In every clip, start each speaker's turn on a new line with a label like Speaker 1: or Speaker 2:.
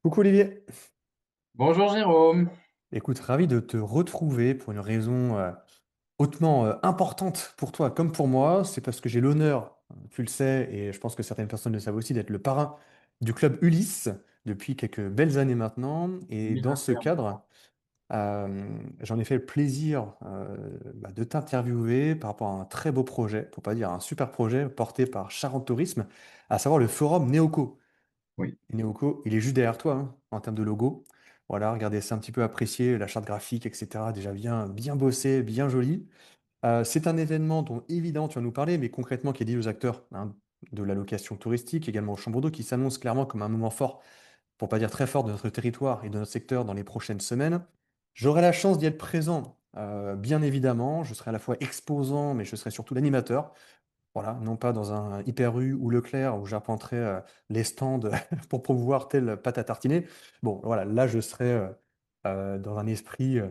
Speaker 1: Coucou Olivier.
Speaker 2: Bonjour Jérôme.
Speaker 1: Écoute, ravi de te retrouver pour une raison hautement importante pour toi comme pour moi. C'est parce que j'ai l'honneur, tu le sais, et je pense que certaines personnes le savent aussi, d'être le parrain du club Ulysse depuis quelques belles années maintenant. Et dans ce
Speaker 2: 2021 maintenant.
Speaker 1: cadre, j'en ai fait le plaisir de t'interviewer par rapport à un très beau projet, pour pas dire un super projet porté par Charente Tourisme, à savoir le forum Néoco.
Speaker 2: Oui.
Speaker 1: Et Neoko, il est juste derrière toi hein, en termes de logo. Voilà, regardez, c'est un petit peu apprécié, la charte graphique, etc. Déjà bien, bien bossé, bien joli. C'est un événement dont évidemment tu vas nous parler, mais concrètement qui est dit aux acteurs hein, de la location touristique, également aux chambres d'eau, qui s'annonce clairement comme un moment fort, pour pas dire très fort, de notre territoire et de notre secteur dans les prochaines semaines. J'aurai la chance d'y être présent, bien évidemment. Je serai à la fois exposant, mais je serai surtout l'animateur. Voilà, non pas dans un Hyper U ou Leclerc où j'arpenterai les stands pour promouvoir telle pâte à tartiner. Bon, voilà, là je serai dans un esprit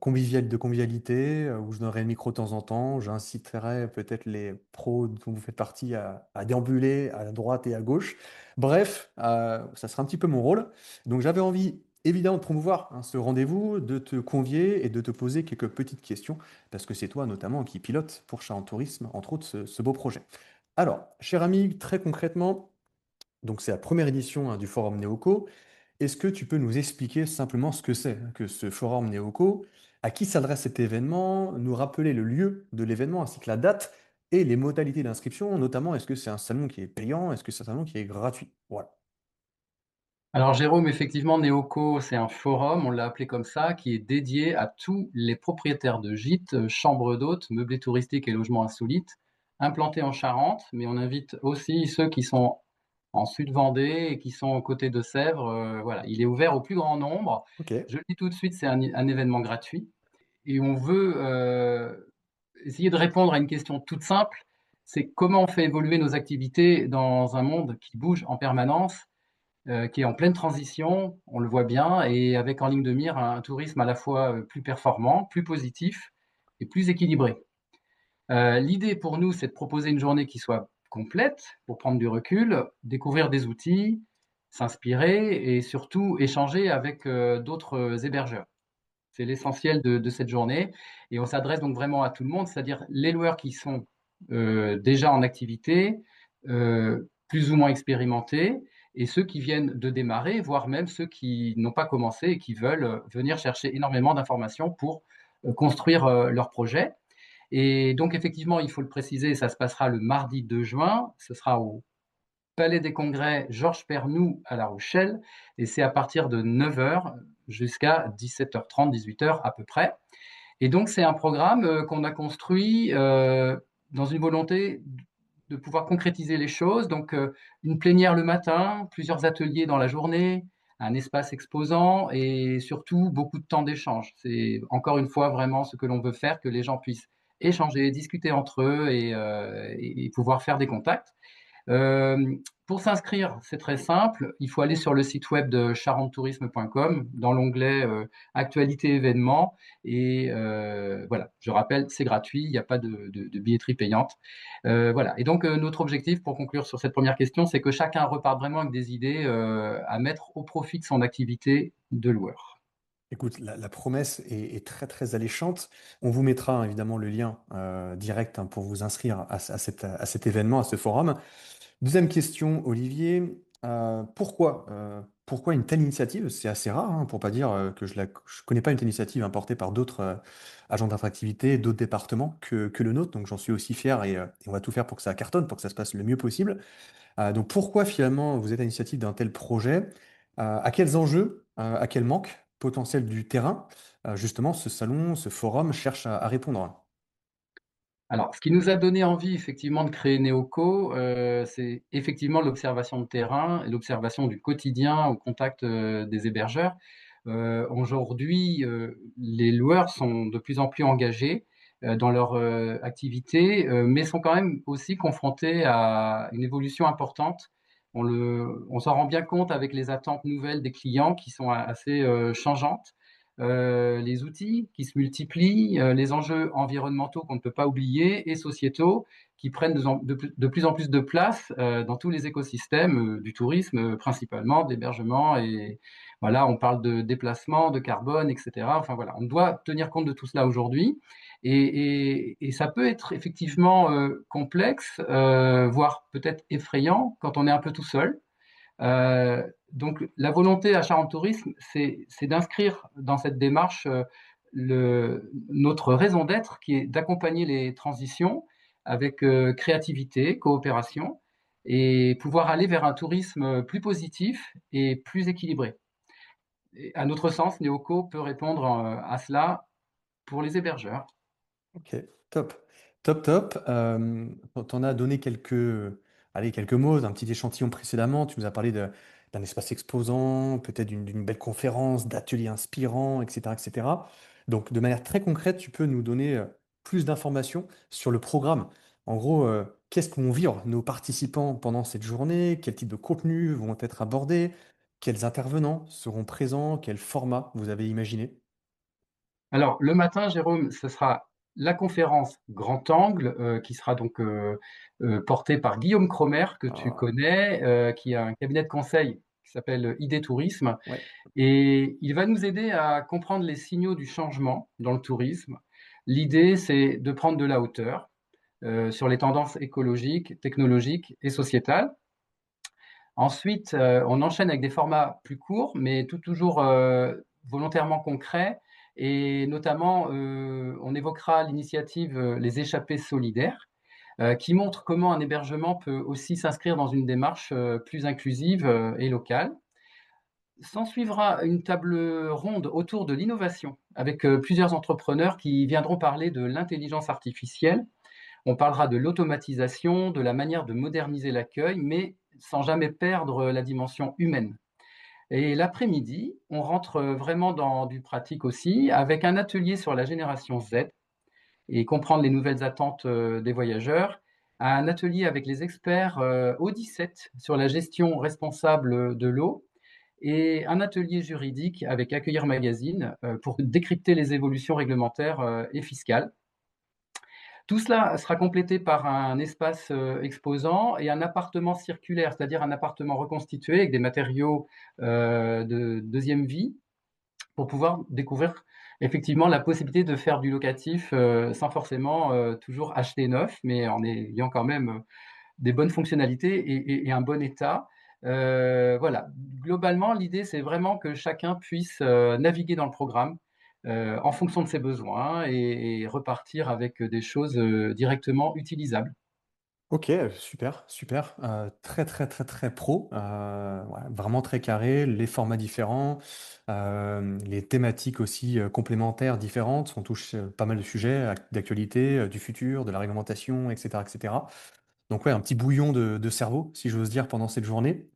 Speaker 1: convivial de convivialité où je donnerai le micro de temps en temps. J'inciterai peut-être les pros dont vous faites partie à déambuler à droite et à gauche. Bref, ça sera un petit peu mon rôle. Donc j'avais envie évidemment de promouvoir hein, ce rendez-vous, de te convier et de te poser quelques petites questions parce que c'est toi notamment qui pilote pour Charles Tourisme, entre autres, ce beau projet. Alors, cher ami, très concrètement, donc c'est la première édition hein, du Forum Néoco. Est-ce que tu peux nous expliquer simplement ce que c'est que ce Forum Néoco, à qui s'adresse cet événement, nous rappeler le lieu de l'événement ainsi que la date et les modalités d'inscription, notamment est-ce que c'est un salon qui est payant, est-ce que c'est un salon qui est gratuit? Voilà.
Speaker 2: Alors Jérôme, effectivement, Néoco, c'est un forum, on l'a appelé comme ça, qui est dédié à tous les propriétaires de gîtes, chambres d'hôtes, meublés touristiques et logements insolites, implantés en Charente, mais on invite aussi ceux qui sont en Sud-Vendée et qui sont aux côtés de Sèvres. Voilà, il est ouvert au plus grand nombre.
Speaker 1: Ok.
Speaker 2: Je le dis tout de suite, c'est un événement gratuit. Et on veut essayer de répondre à une question toute simple, c'est comment on fait évoluer nos activités dans un monde qui bouge en permanence, qui est en pleine transition, on le voit bien, et avec en ligne de mire un tourisme à la fois plus performant, plus positif et plus équilibré. L'idée pour nous, c'est de proposer une journée qui soit complète pour prendre du recul, découvrir des outils, s'inspirer et surtout échanger avec d'autres hébergeurs. C'est l'essentiel de cette journée. Et on s'adresse donc vraiment à tout le monde, c'est-à-dire les loueurs qui sont déjà en activité, plus ou moins expérimentés, et ceux qui viennent de démarrer, voire même ceux qui n'ont pas commencé et qui veulent venir chercher énormément d'informations pour construire leur projet. Et donc effectivement, il faut le préciser, ça se passera le mardi 2 juin, ce sera au Palais des Congrès Georges Pernou à La Rochelle, et c'est à partir de 9 heures jusqu'à 17h30, 18 heures à peu près. Et donc c'est un programme qu'on a construit dans une volonté de pouvoir concrétiser les choses. Donc une plénière le matin, plusieurs ateliers dans la journée, un espace exposant et surtout beaucoup de temps d'échange. C'est encore une fois vraiment ce que l'on veut faire, que les gens puissent échanger, discuter entre eux et pouvoir faire des contacts. Euh, pour s'inscrire, c'est très simple. Il faut aller sur le site web de charentetourisme.com dans l'onglet Actualité événements. Et voilà, je rappelle, c'est gratuit, il n'y a pas de billetterie payante. Voilà. Et donc, notre objectif, pour conclure sur cette première question, c'est que chacun reparte vraiment avec des idées à mettre au profit de son activité de loueur.
Speaker 1: Écoute, la promesse est très très alléchante. On vous mettra hein, évidemment le lien direct hein, pour vous inscrire à cet événement, à ce forum. Deuxième question, Olivier. Pourquoi une telle initiative? C'est assez rare, hein, pour pas dire que je connais pas une telle initiative hein, portée par d'autres agents d'attractivité, d'autres départements que le nôtre. Donc j'en suis aussi fier et on va tout faire pour que ça cartonne, pour que ça se passe le mieux possible. Donc pourquoi finalement vous êtes à l'initiative d'un tel projet? À quels enjeux, à quel manque potentiel du terrain, justement ce salon, ce forum cherche à répondre?
Speaker 2: Alors, ce qui nous a donné envie effectivement de créer Neoco, c'est effectivement l'observation de terrain et l'observation du quotidien au contact des hébergeurs. Aujourd'hui, les loueurs sont de plus en plus engagés dans leur activité, mais sont quand même aussi confrontés à une évolution importante. On s'en rend bien compte avec les attentes nouvelles des clients qui sont assez changeantes, les outils qui se multiplient, les enjeux environnementaux qu'on ne peut pas oublier et sociétaux qui prennent de plus en plus de place dans tous les écosystèmes du tourisme principalement, d'hébergement et voilà, on parle de déplacement, de carbone, etc. Enfin voilà, on doit tenir compte de tout cela aujourd'hui et ça peut être effectivement complexe, voire peut-être effrayant quand on est un peu tout seul. Donc, la volonté à Charente Tourisme, c'est d'inscrire dans cette démarche notre raison d'être, qui est d'accompagner les transitions avec créativité, coopération, et pouvoir aller vers un tourisme plus positif et plus équilibré. Et à notre sens, Neoco peut répondre à cela pour les hébergeurs.
Speaker 1: OK, top. Top, top. Tu en as donné quelques, allez, quelques mots, d'un petit échantillon précédemment. Tu nous as parlé d'un espace exposant, peut-être d'une belle conférence, d'ateliers inspirants, et cetera. Donc de manière très concrète, tu peux nous donner, plus d'informations sur le programme. En gros, qu'est-ce que vont vivre nos participants pendant cette journée? Quel type de contenus vont être abordés? Quels intervenants seront présents? Quel format vous avez imaginé?
Speaker 2: Alors, le matin, Jérôme, ce sera la conférence Grand Angle, qui sera donc portée par Guillaume Cromer, que tu
Speaker 1: Ah,
Speaker 2: connais, qui a un cabinet de conseil qui s'appelle ID Tourisme.
Speaker 1: ouais,
Speaker 2: Et il va nous aider à comprendre les signaux du changement dans le tourisme. L'idée, c'est de prendre de la hauteur sur les tendances écologiques, technologiques et sociétales. Ensuite, on enchaîne avec des formats plus courts, mais toujours volontairement concrets. Et notamment, on évoquera l'initiative Les Échappées solidaires, qui montre comment un hébergement peut aussi s'inscrire dans une démarche plus inclusive et locale. S'en suivra une table ronde autour de l'innovation, avec plusieurs entrepreneurs qui viendront parler de l'intelligence artificielle. On parlera de l'automatisation, de la manière de moderniser l'accueil, mais sans jamais perdre la dimension humaine. Et l'après-midi, on rentre vraiment dans du pratique aussi, avec un atelier sur la génération Z et comprendre les nouvelles attentes des voyageurs, un atelier avec les experts Audi7 sur la gestion responsable de l'eau et un atelier juridique avec Accueillir Magazine pour décrypter les évolutions réglementaires et fiscales. Tout cela sera complété par un espace exposant et un appartement circulaire, c'est-à-dire un appartement reconstitué avec des matériaux de deuxième vie pour pouvoir découvrir effectivement la possibilité de faire du locatif sans forcément toujours acheter neuf, mais en ayant quand même des bonnes fonctionnalités et un bon état. Voilà, globalement, l'idée, c'est vraiment que chacun puisse naviguer dans le programme en fonction de ses besoins et repartir avec des choses directement utilisables.
Speaker 1: OK, super, super, très, très, très, très pro, ouais, vraiment très carré, les formats différents, les thématiques aussi, complémentaires différentes. On touche, pas mal de sujets d'actualité, du futur, de la réglementation et cetera. Donc ouais, un petit bouillon de cerveau, si j'ose dire, pendant cette journée.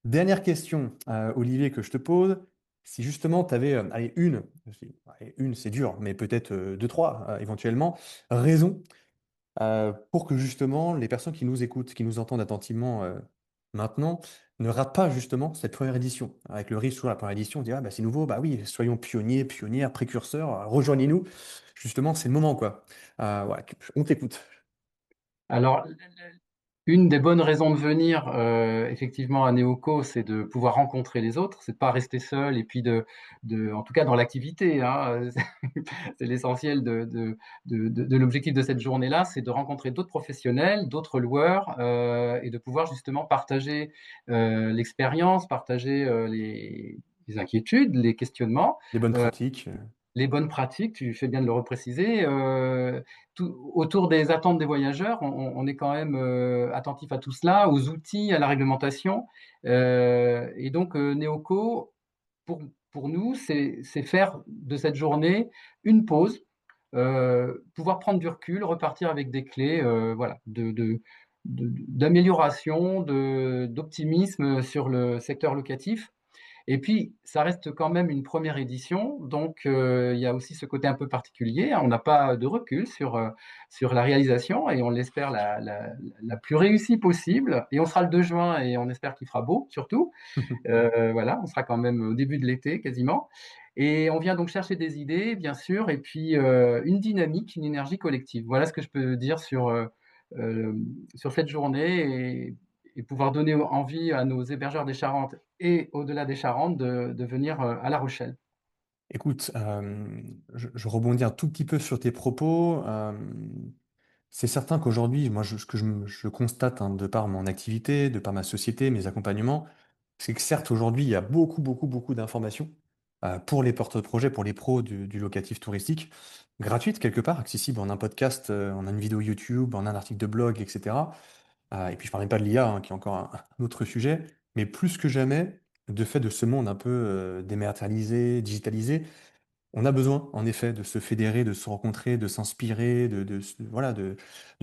Speaker 1: Dernière question, Olivier, que je te pose, si justement tu avais, allez, allez, 1 c'est dur, mais peut-être, 2-3, éventuellement, raisons pour que justement les personnes qui nous écoutent, qui nous entendent attentivement, maintenant, ne ratent pas justement cette première édition. Avec le risque toujours la première édition, on dit: «Ah bah, c'est nouveau, bah oui, soyons pionniers, pionnières, précurseurs, rejoignez-nous». Justement, c'est le moment quoi. Ouais, on t'écoute.
Speaker 2: Alors, une des bonnes raisons de venir, effectivement à Neoco, c'est de pouvoir rencontrer les autres, c'est de pas rester seul et puis en tout cas dans l'activité, hein, c'est l'essentiel de l'objectif de cette journée-là, c'est de rencontrer d'autres professionnels, d'autres loueurs, et de pouvoir justement partager, l'expérience, partager, les inquiétudes, les questionnements,
Speaker 1: Les bonnes
Speaker 2: heu
Speaker 1: pratiques,
Speaker 2: les bonnes pratiques, tu fais bien de le repréciser, autour des attentes des voyageurs, on est quand même, attentif à tout cela, aux outils, à la réglementation, et donc Neoco, pour pour nous, c'est faire de cette journée une pause, pouvoir prendre du recul, repartir avec des clés, voilà, d'amélioration, d'optimisme sur le secteur locatif et puis, ça reste quand même une première édition, donc il y a aussi ce côté un peu particulier, hein. On n'a pas de recul sur la réalisation et on l'espère la plus réussie possible et on sera le 2 juin et on espère qu'il fera beau surtout. Voilà, on sera quand même au début de l'été quasiment et on vient donc chercher des idées bien sûr et puis, une dynamique, une énergie collective. Voilà ce que je peux dire sur cette journée et pouvoir donner envie à nos hébergeurs des Charentes et au-delà des Charentes de venir, à La Rochelle.
Speaker 1: Écoute, je rebondis un tout petit peu sur tes propos. C'est certain qu'aujourd'hui, moi, ce que je constate, hein, de par mon activité, de par ma société, mes accompagnements, c'est que certes, aujourd'hui, il y a beaucoup, beaucoup, beaucoup d'informations pour les porteurs de projets, pour les pros du locatif touristique, gratuites quelque part, accessibles en un podcast, en une vidéo YouTube, en un article de blog, etc. Et puis je ne parlais pas de l'IA, hein, qui est encore un autre sujet, mais plus que jamais, de fait de ce monde un peu dématérialisé, digitalisé, on a besoin, en effet, de se fédérer, de se rencontrer, de s'inspirer, voilà, de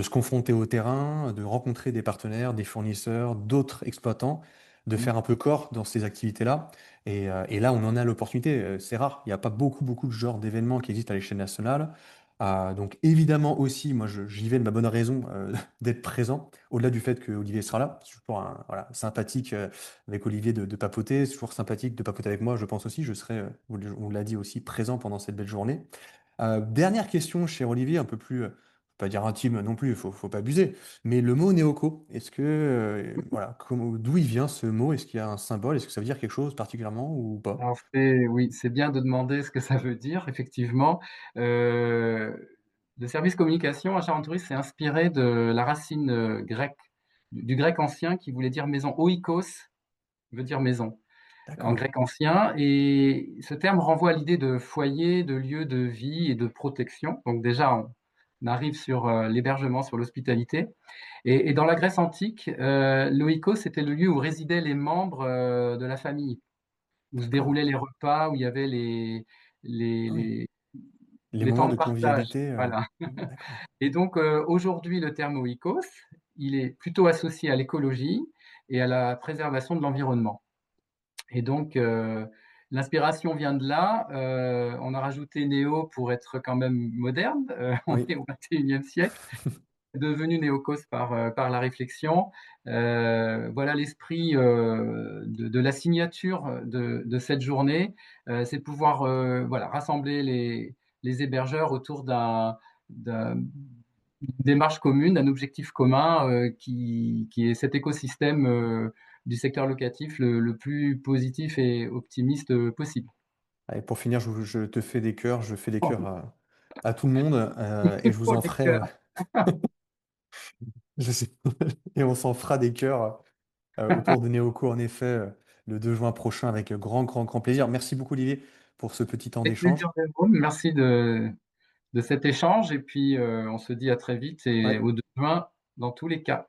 Speaker 1: se confronter au terrain, de rencontrer des partenaires, des fournisseurs, d'autres exploitants, de
Speaker 2: Mmh.
Speaker 1: faire un peu corps dans ces activités-là. Et là, on en a l'opportunité. C'est rare. Il n'y a pas beaucoup, beaucoup de genres d'événements qui existent à l'échelle nationale. Donc, évidemment aussi, moi, j'y vais de ma bonne raison d'être présent, au-delà du fait que Olivier sera là. C'est toujours voilà, sympathique avec Olivier de papoter. C'est toujours sympathique de papoter avec moi, je pense aussi. Je serai, on l'a dit aussi, présent pendant cette belle journée. Dernière question, cher Olivier, un peu plus, pas dire intime non plus, faut pas abuser, mais le mot néoco, est-ce que, voilà, d'où il vient ce mot? Est-ce qu'il y a un symbole? Est-ce que ça veut dire quelque chose particulièrement ou pas?
Speaker 2: Alors c'est oui, c'est bien de demander ce que ça veut dire effectivement. Le service communication à Charentes Touriste s'est inspiré de la racine, grecque, du grec ancien qui voulait dire maison. Oikos veut dire maison en
Speaker 1: D'accord.
Speaker 2: grec ancien et ce terme renvoie à l'idée de foyer, de lieu de vie et de protection. Donc déjà on arrive sur, l'hébergement, sur l'hospitalité et dans la Grèce antique, l'oikos c'était le lieu où résidaient les membres, de la famille. Où se
Speaker 1: D'accord.
Speaker 2: déroulaient les repas, où il y avait les
Speaker 1: Ah oui.
Speaker 2: les
Speaker 1: Les
Speaker 2: les
Speaker 1: moments
Speaker 2: temps de
Speaker 1: de
Speaker 2: partage,
Speaker 1: convivialité,
Speaker 2: voilà.
Speaker 1: d'accord.
Speaker 2: Et donc, aujourd'hui, le terme oikos, il est plutôt associé à l'écologie et à la préservation de l'environnement. Et donc, l'inspiration vient de là. On a rajouté néo pour être quand même moderne. On
Speaker 1: Oui.
Speaker 2: est au XXIe siècle. Devenu néocause par la réflexion. Voilà l'esprit de la signature de cette journée, c'est de pouvoir voilà, rassembler les hébergeurs autour d'une démarche commune, d'un objectif commun qui est cet écosystème du secteur locatif le plus positif et optimiste possible.
Speaker 1: Allez, pour finir, je te fais des cœurs, je fais des cœurs à tout le monde, et je vous
Speaker 2: Pour
Speaker 1: en
Speaker 2: les
Speaker 1: ferai,
Speaker 2: cœurs.
Speaker 1: je sais et on s'en fera des cœurs, autour de Néoco, en effet, le 2 juin prochain avec grand, grand, grand plaisir. Merci beaucoup Olivier pour ce petit temps
Speaker 2: Avec
Speaker 1: d'échange.
Speaker 2: plaisir, Jérôme. Merci de cet échange et puis on se dit à très vite et
Speaker 1: Ouais.
Speaker 2: au 2 juin dans tous les cas.